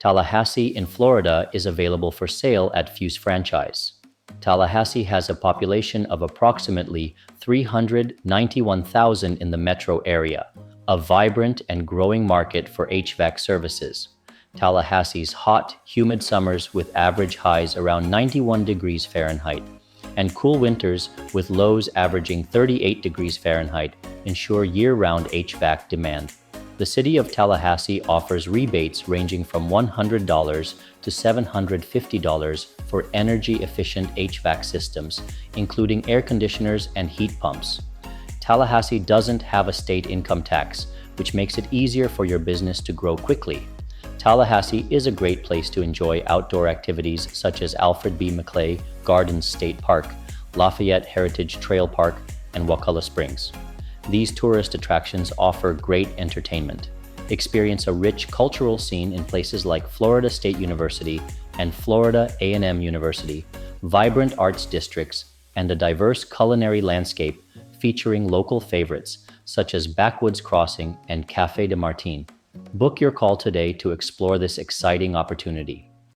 Tallahassee in Florida is available for sale at Fuse Franchise. Tallahassee has a population of approximately 391,000 in the metro area, a vibrant and growing market for HVAC services. Tallahassee's hot, humid summers with average highs around 91 degrees Fahrenheit and cool winters with lows averaging 38 degrees Fahrenheit ensure year-round HVAC demand. The city of Tallahassee offers rebates ranging from $100 to $750 for energy-efficient HVAC systems, including air conditioners and heat pumps. Tallahassee doesn't have a state income tax, which makes it easier for your business to grow quickly. Tallahassee is a great place to enjoy outdoor activities such as Alfred B. McClay Gardens State Park, Lafayette Heritage Trail Park, and Wakulla Springs. These tourist attractions offer great entertainment. Experience a rich cultural scene in places like Florida State University and Florida A&M University, vibrant arts districts, and a diverse culinary landscape featuring local favorites such as Backwoods Crossing and Café de Martin. Book your call today to explore this exciting opportunity.